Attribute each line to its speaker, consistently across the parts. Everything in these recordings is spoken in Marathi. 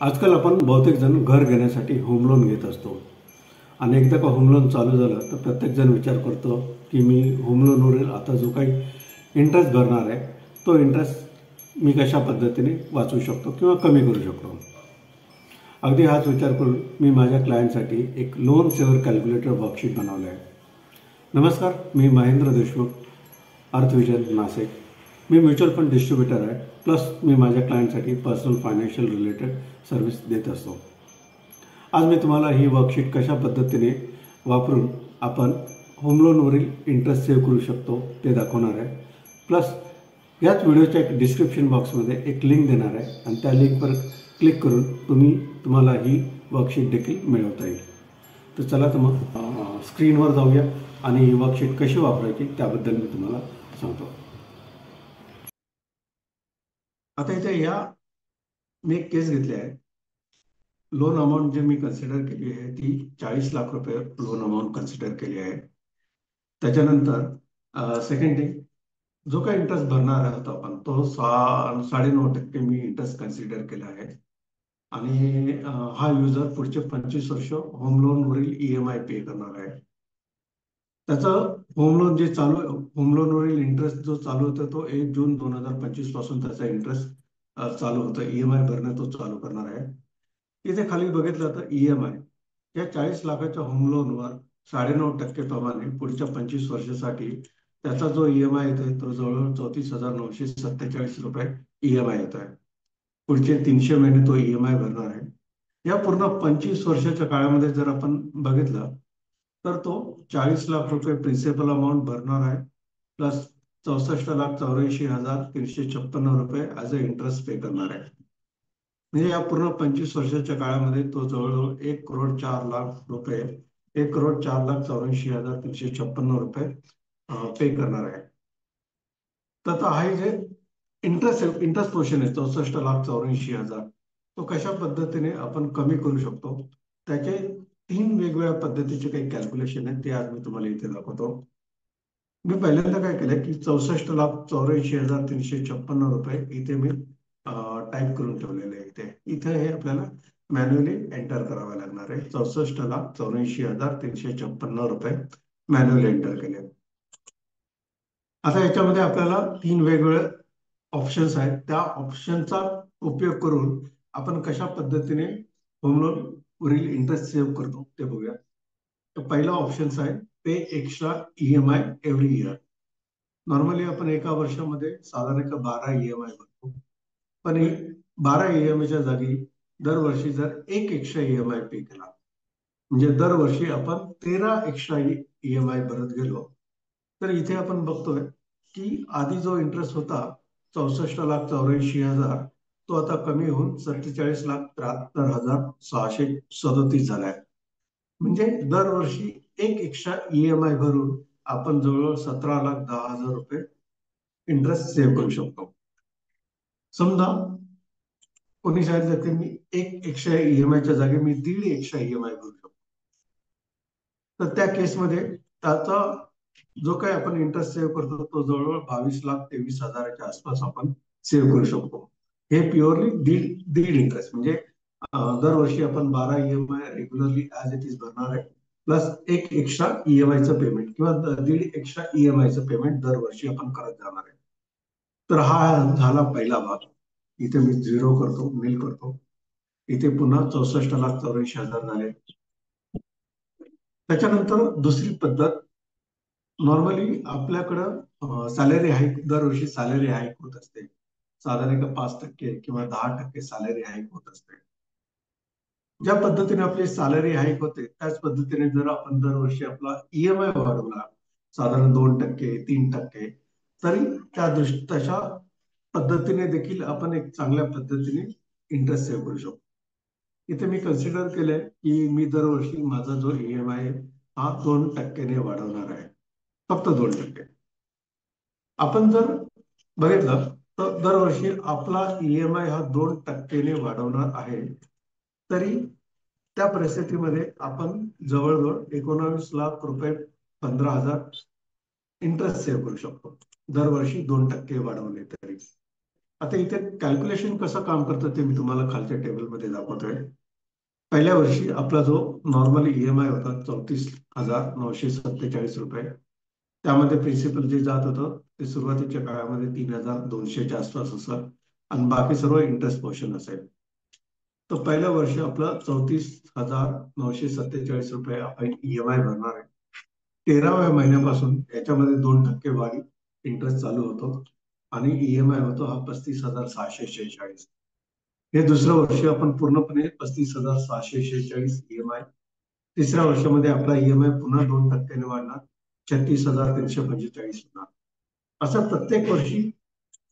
Speaker 1: आजकाल आपण बहुतेक जण घर घेण्यासाठी होम लोन घेत असतो आणि एकदा का होम लोन चालू झालं तर प्रत्येकजण विचार करतो की मी होम लोनवरील आता जो काही इंटरेस्ट भरणार आहे तो इंटरेस्ट मी कशा पद्धतीने वाचवू शकतो किंवा कमी करू शकतो. अगदी हाच विचार करून मी माझ्या क्लायंटसाठी एक लोन सेवर कॅल्क्युलेटर वर्कशीट बनवलं आहे. नमस्कार, मी महेंद्र देशमुख, अर्थविजन नाशिक. मी म्युच्युअल फंड डिस्ट्रीब्युटर आहे, प्लस मी माझ्या क्लायंटसाठी पर्सनल फायनान्शियल रिलेटेड सर्व्हिस देत असतो. आज मी तुम्हाला ही वर्कशीट कशा पद्धतीने वापरून आपण होम लोनवरील इंटरेस्ट सेव्ह करू शकतो ते दाखवणार आहे. प्लस याच व्हिडिओच्या एक डिस्क्रिप्शन बॉक्समध्ये एक लिंक देणार आहे आणि त्या लिंकवर क्लिक करून तुम्हाला ही वर्कशीट देखील मिळवता येईल. तर चला तर मग स्क्रीनवर जाऊया आणि ही वर्कशीट कशी वापरायची त्याबद्दल मी तुम्हाला सांगतो. आता इथे मी एक केस घेतली आहे. लोन अमाऊंट जे मी कन्सिडर केली आहे ती 40 लाख रुपये लोन अमाऊंट कन्सिडर केली आहे. त्याच्यानंतर सेकंड थिंग, जो काही इंटरेस्ट भरणार आहोत आपण तो 9.5% मी इंटरेस्ट कन्सिडर केला आहे. आणि हा युजर पुढचे 25 वर्ष होम लोनवरील EMI पे करणार आहे. त्याचं होम लोनवरील इंटरेस्ट जो चालू होतो तो 1 जून 2025 पासून त्याचा इंटरेस्ट चालू होतं. EMI भरणं तो चालू करणार आहे. इथे खाली बघितलं तर EMI या 40 लाखाच्या होम लोनवर 9.5% प्रमाणे पुढच्या 25 वर्षासाठी त्याचा जो EMI येतोय तो जवळजवळ 34,947 रुपये EMI येत आहे. पुढचे 300 महिने तो EMI भरणार आहे. या पूर्ण 25 वर्षाच्या काळामध्ये जर आपण बघितलं तर तो 40 लाख रुपये प्रिन्सिपल अमाऊंट भरणार आहे, प्लस 64,84,356 रुपये ॲज अ इंटरेस्ट पे करणार आहे. म्हणजे या पूर्ण 25 वर्षाच्या काळामध्ये तो जवळजवळ 1,04,00,000 रुपये 1,04,84,356 रुपये पे करणार आहे. तर हा जे इंटरेस्ट पोर्शन आहे 64,84,000 तो कशा पद्धतीने आपण कमी करू शकतो त्याचे 3 वेगवेगळ्या पद्धतीचे काही कॅल्क्युलेशन आहेत ते आज मी तुम्हाला इथे दाखवतो. मी पहिल्यांदा काय केलंय की 64,84,356 रुपये इथे मी टाईप करून ठेवलेले आहे. इथे हे आपल्याला मॅन्युअली एंटर करावे लागणार आहे. 64,84,356 रुपये मॅन्युअली एंटर केले. आता याच्यामध्ये आपल्याला 3 वेगवेगळे ऑप्शन्स आहेत. त्या ऑप्शनचा उपयोग करून आपण कशा पद्धतीने होम लोन वरील इंटरेस्ट सेव्ह करतो ते बघूया. तर पहिला ऑप्शन आहे pay extra EMI every year. Normally आपण एका वर्षामध्ये साधारण 12 EMI भरतो, पण 12 EMI जागी दरवर्षी जर एक एक्स्ट्रा EMI पे केला म्हणजे दरवर्षी आपण 13 एक्स्ट्रा EMI भरत गेलो तर इथे आपण बघतोय की आधी जो इंटरेस्ट होता 64,84,000 तो आता कमी होऊन 47,73,637 झालाय. म्हणजे दरवर्षी एक एक्स्ट्रा EMI भरून आपण जवळजवळ 17,10,000 रुपये इंटरेस्ट सेव्ह करू शकतो. समजा कोणी सांगितलं की मी एक एक्स्ट्रा EMI जागी मी 1.5 एक्स्ट्रा EMI भरू शकतो, तर त्या केसमध्ये त्याचा जो काही आपण इंटरेस्ट सेव्ह करतो तो जवळजवळ 22,23,000च्या आसपास आपण सेव्ह करू शकतो. हे प्युअरली दीड इंटरेस्ट म्हणजे दरवर्षी आपण 12 EMI regularly as it is भरणार आहे, प्लस एक एक्स्ट्रा EMIचं पेमेंट किंवा 1.5 एक्स्ट्रा EMIचं पेमेंट दरवर्षी आपण करत जाणार आहे. तर हा झाला पहिला भाग. इथे मी 0 करतो, नील करतो. इथे पुन्हा 64,84,000 झाले. त्याच्यानंतर दुसरी पद्धत, नॉर्मली आपल्याकडं सॅलरी हाईक दरवर्षी सॅलरी हाईक होत असते. साधारण 5% किंवा 10% सॅलरी हाईक होत असते. ज्या पद्धतीने आपली सॅलरी हाईक होते त्याच पद्धतीने जर आपण दरवर्षी आपला EMI वाढवला साधारण 2%, 3%, तरी तशा पद्धतीने देखील आपण एक चांगल्या पद्धतीने इंटरेस्ट सेव्ह करू शकतो. इथे मी कन्सिडर केलंय की मी दरवर्षी माझा जो EMI आहे हा 2%ने वाढवणार आहे, फक्त 2%. आपण जर बघितलं तर दरवर्षी आपला EMI हा 2%ने वाढवणार आहे, तरी त्या परिस्थितीमध्ये आपण जवळजवळ 19 लाख रुपये 15,000 इंटरेस्ट सेव्ह करू शकतो दरवर्षी 2% वाढवले तरी. आता इथे कॅल्क्युलेशन कसं काम करतं ते मी तुम्हाला खालच्या टेबलमध्ये दाखवतोय. पहिल्या वर्षी आपला जो नॉर्मल ईएमआय होता 34,947 रुपये, त्यामध्ये प्रिन्सिपल जे जात होतं ते सुरुवातीच्या काळामध्ये 3,200च्या आसपास असं, आणि बाकी सर्व इंटरेस्ट पोर्शन असेल. तर पहिल्या वर्षी आपलं 34,947 रुपये आपण ईएमआय भरणार आहे. 13व्या महिन्यापासून याच्यामध्ये 2% वाढी इंटरेस्ट चालू होतो आणि ईएमआय होतो हा 35,646. हे दुसरं वर्ष आपण पूर्णपणे 35,646 ईएमआय. तिसऱ्या वर्षामध्ये आपला ईएमआय पुन्हा 2%ने वाढणार, 36,345 होणार. असं प्रत्येक वर्षी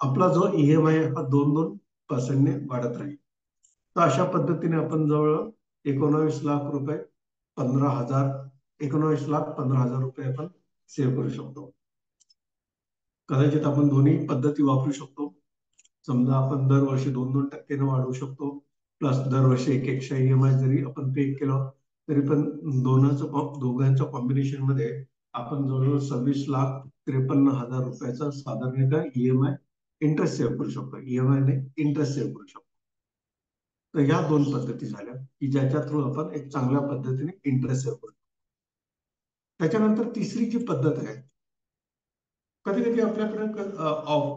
Speaker 1: आपला जो ईएमआय हा 2-2% वाढत राहील. तर अशा पद्धतीने आपण जवळ 19 लाख रुपये 19 लाख 15 हजार रुपये आपण सेव्ह करू शकतो. कदाचित आपण दोन्ही पद्धती वापरू शकतो. समजा आपण दरवर्षी 2-2% वाढवू शकतो, प्लस दरवर्षी एक एक्स्ट्रा ईएमआय जरी आपण पे केलं तरी पण दोघांच्या कॉम्बिनेशन मध्ये आपण जवळजवळ 26,53,000 रुपयाचा साधारणतः ईएमआय इंटरेस्ट सेव्ह करू शकतो. ईएमआय ने इंटरेस्ट सेव्ह करू शकतो. तर ह्या दोन पद्धती झाल्या की ज्याच्या थ्रू आपण एक चांगल्या पद्धतीने इंटरेस्ट सेव्ह करू शकतो. त्याच्यानंतर तिसरी जी पद्धत आहे, कधी कधी आपल्याकडे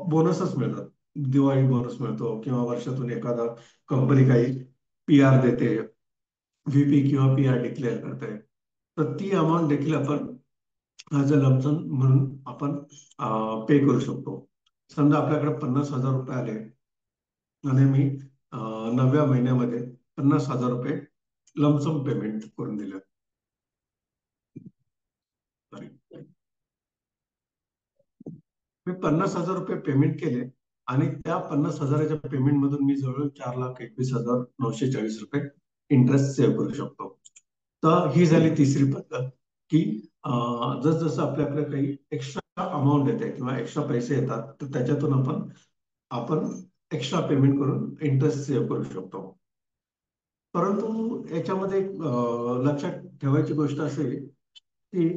Speaker 1: बोनसच मिळतात. दिवाळी बोनस मिळतो किंवा वर्षातून एखादा कंपनी काही पीआर देते, व्हीपी किंवा पीआर डिक्लेअर करते. तर ती अमाऊंट देखील आपण ॲज अ लमसम म्हणून आपण पे करू शकतो. समजा आपल्याकडे 50,000 रुपये आले आणि मी 9व्या महिन्यामध्ये 50,000 रुपये लमसम पेमेंट करून दिलं. Sorry. मी 50,000 रुपये पेमेंट केले आणि त्या 50,000च्या पेमेंट मधून मी जवळ 4,21,940 रुपये इंटरेस्ट सेव्ह करू शकतो. तर ही झाली तिसरी पद्धत की जसं आपल्याकडे काही एक्स्ट्रा अमाऊंट येते किंवा एक्स्ट्रा पैसे येतात तर त्याच्यातून आपण एक्स्ट्रा पेमेंट करून इंटरेस्ट सेव्ह करू शकतो. परंतु याच्यामध्ये लक्षात ठेवायची गोष्ट असेल की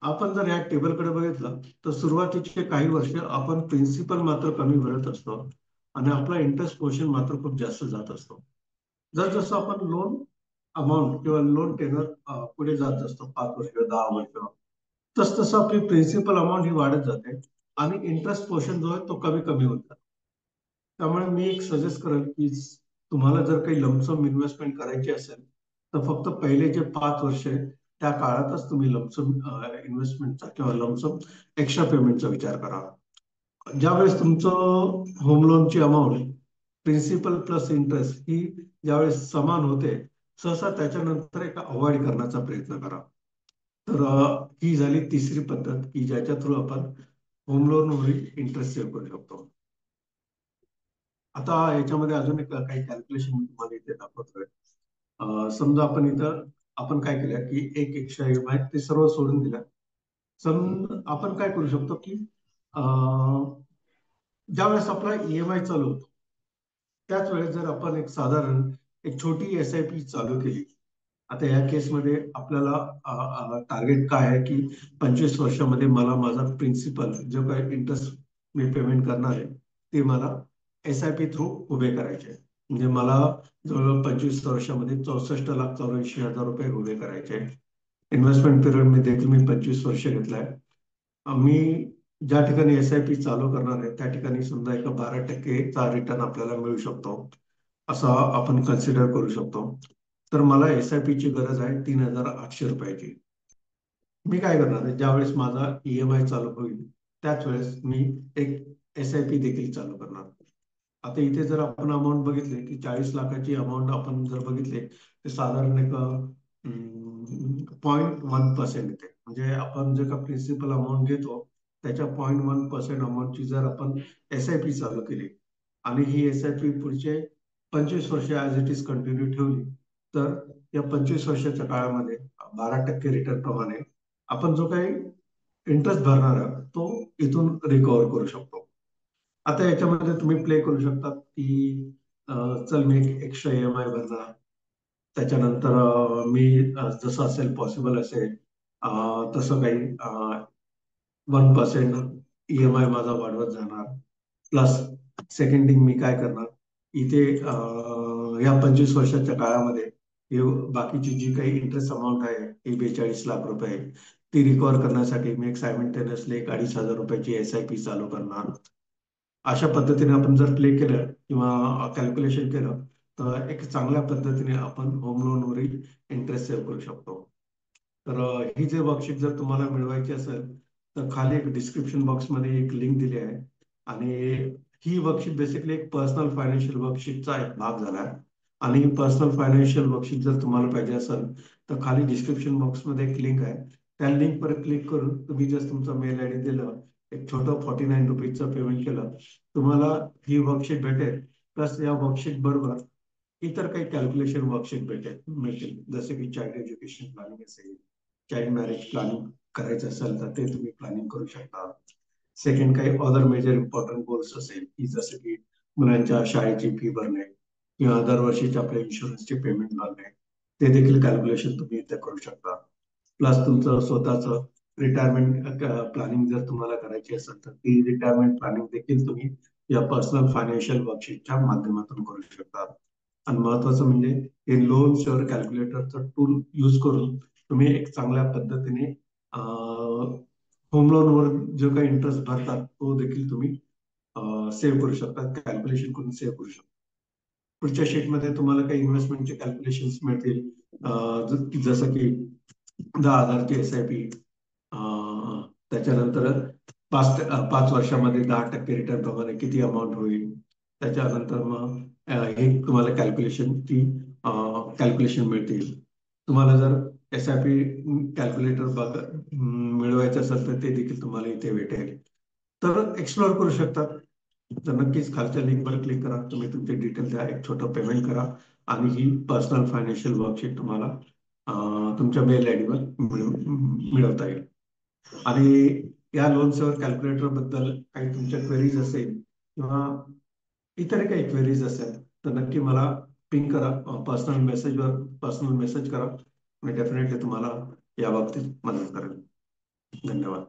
Speaker 1: आपण जर या टेबलकडे बघितलं तर सुरुवातीचे काही वर्ष आपण प्रिन्सिपल मात्र कमी भरत असतो आणि आपला इंटरेस्ट पोर्शन मात्र खूप जास्त जात असतो. जसं आपण लोन अमाऊंट किंवा लोन टेनर पुढे जात असतो, 5 वर्ष 10 वर्ष, तसं आपली प्रिन्सिपल अमाऊंट ही वाढत जाते आणि इंटरेस्ट पोर्शन जो आहे तो कमी कमी होत जातो. त्यामुळे मी एक सजेस्ट करेल की तुम्हाला जर काही लमसम इन्व्हेस्टमेंट करायची असेल तर फक्त पहिले जे 5 वर्ष आहे त्या काळातच तुम्ही लमसम इन्व्हेस्टमेंटचा किंवा लमसम एक्स्ट्रा पेमेंटचा विचार करा. ज्यावेळेस तुमचं होम लोनची अमाऊंट प्रिन्सिपल प्लस इंटरेस्ट ही ज्यावेळेस समान होते, सहसा त्याच्यानंतर एका अवॉइड करण्याचा प्रयत्न करा. तर ही झाली तिसरी पद्धत की ज्याच्या थ्रू आपण होम लोनवरील इंटरेस्ट सेव्ह करू शकतो. आता याच्यामध्ये अजून एक काही कॅल्क्युलेशन मी तुम्हाला इथे दाखवतोय. समजा आपण काय केलं की एक एक्स्ट्रा ईएमआय ते सर्व सोडून दिलं. आपण काय करू शकतो की ज्यावेळेस आपला ईएमआय चालू होतो त्याच वेळेस जर आपण एक साधारण एक छोटी एसआयपी चालू केली. आता या केसमध्ये आपल्याला टार्गेट काय आहे की 25 वर्षामध्ये मला माझा प्रिन्सिपल जो काही इंटरेस्ट मी पेमेंट करणार आहे ते मला एसआयपी थ्रू उभे करायचे आहे. म्हणजे मला जवळजवळ 25 वर्षामध्ये 64,84,000 रुपये उभे करायचे. इन्व्हेस्टमेंट पिरियड मी देखील मी 25 वर्ष घेतलाय. मी ज्या ठिकाणी एसआयपी चालू करणार आहे त्या ठिकाणी समजा एक 12%चा रिटर्न आपल्याला मिळू शकतो असा आपण कन्सिडर करू शकतो. तर मला एसआयपी ची गरज आहे 3,800 रुपयाची. मी काय करणार आहे, ज्यावेळेस माझा ईएमआय चालू होईल त्याच वेळेस मी एक एसआयपी देखील चालू करणार. आता इथे जर आपण अमाऊंट बघितले की 40 लाखाची अमाऊंट आपण जर बघितले तर साधारण एक 0.1% येते. म्हणजे आपण जे का प्रिन्सिपल अमाऊंट घेतो त्याच्या 0.1% अमाऊंटची जर आपण एसआयपी चालू केली आणि ही एसआयपी पुढचे 25 वर्ष ऍज इट इज कंटिन्यू ठेवली तर या 25 वर्षाच्या काळामध्ये 12% रिटर्न प्रमाणे आपण जो काही इंटरेस्ट भरणार आहोत तो इथून रिकव्हर करू शकतो. आता याच्यामध्ये तुम्ही प्ले करू शकता की चल मी एक एक्स्ट्रा ईएमआय भरणार, त्याच्यानंतर मी जसं असेल पॉसिबल असेल तसं काही 1% ईएमआय माझा वाढवत जाणार, प्लस सेकंड थिंग मी काय करणार, इथे या 25 वर्षाच्या काळामध्ये हे बाकीची जी काही इंटरेस्ट अमाऊंट आहे ही 42 लाख रुपये आहे, ती रिकव्हर करण्यासाठी मी एक सायमल्टेनियसली एक 2,500 रुपयाची SIP चालू करणार. अशा पद्धतीने आपण जर प्ले केलं किंवा कॅल्क्युलेशन केलं तर एक चांगल्या पद्धतीने आपण होम लोनवरील इंटरेस्ट सेव्ह करू शकतो. तर ही जे वर्कशीट जर तुम्हाला मिळवायची असेल तर खाली एक डिस्क्रिप्शन बॉक्समध्ये एक लिंक दिली आहे. आणि ही वर्कशीट बेसिकली एक पर्सनल फायनान्शियल वर्कशीटचा एक भाग झाला आहे. आणि पर्सनल फायनान्शियल वर्कशीट जर तुम्हाला पाहिजे असेल तर खाली डिस्क्रिप्शन बॉक्समध्ये एक लिंक आहे. त्या लिंकवर क्लिक करून तुम्ही जर तुमचा मेल आय डी दिलं, एक छोटं 49 रुपीजचं पेमेंट केलं, तुम्हाला ही वर्कशीट भेटेल. प्लस या वर्कशीट बरोबर इतर काही कॅल्क्युलेशन वर्कशीट मिळतील, जसे की चाइल्ड एज्युकेशन प्लॅनिंग असेल, चाइल्ड मॅरेज प्लॅनिंग करायचं असेल तर ते तुम्ही प्लॅनिंग करू शकता. सेकंड काही अदर मेजर इम्पॉर्टंट गोल्स असेल की जसं की मुलांच्या शाळेची फी भरणे किंवा दरवर्षीचे आपल्या इन्शुरन्सचे पेमेंट भरणे, ते देखील कॅल्क्युलेशन तुम्ही इथे करू शकता. प्लस तुमचं स्वतःचं रिटायरमेंट प्लॅनिंग जर तुम्हाला करायची असेल तर ती रिटायरमेंट प्लॅनिंग देखील तुम्ही या पर्सनल फायनान्शियल वर्कशीटच्या माध्यमातून करू शकता. आणि महत्वाचं म्हणजे हे लोन शेअर कॅल्क्युलेटरचं टूल यूज करून तुम्ही एक चांगल्या पद्धतीने होम लोनवर जो काही इंटरेस्ट भरतात तो देखील तुम्ही सेव्ह करू शकता, कॅल्क्युलेशन करून सेव्ह करू शकता. पुढच्या शीटमध्ये तुम्हाला काही इन्व्हेस्टमेंटचे कॅल्क्युलेशन मिळतील, जसं की 10,000ची SIP, त्याच्यानंतर 5 वर्षामध्ये 10% रिटर्न प्रमाणे किती अमाऊंट होईल. त्याच्यानंतर मग हे तुम्हाला कॅल्क्युलेशन मिळतील. तुम्हाला जर SIP कॅल्क्युलेटर मिळवायचं असेल तर ते देखील तुम्हाला इथे भेटेल. तर एक्सप्लोअर करू शकतात. तर नक्कीच खालच्या लिंकवर क्लिक करा, तुम्ही तुमचे डिटेल द्या, एक छोटं पेमेंट करा आणि ही पर्सनल फायनान्शियल वर्कशीट तुम्हाला तुमच्या मेल आय डीवर मिळवता येईल. आणि या लोन सेवर कॅल्क्युलेटर बद्दल काही तुमच्या क्वेरीज असेल किंवा इतर काही क्वेरीज असेल तर नक्की मला पिंग करा, पर्सनल मेसेज करा. मी डेफिनेटली तुम्हाला या बाबतीत मदत करेन. धन्यवाद.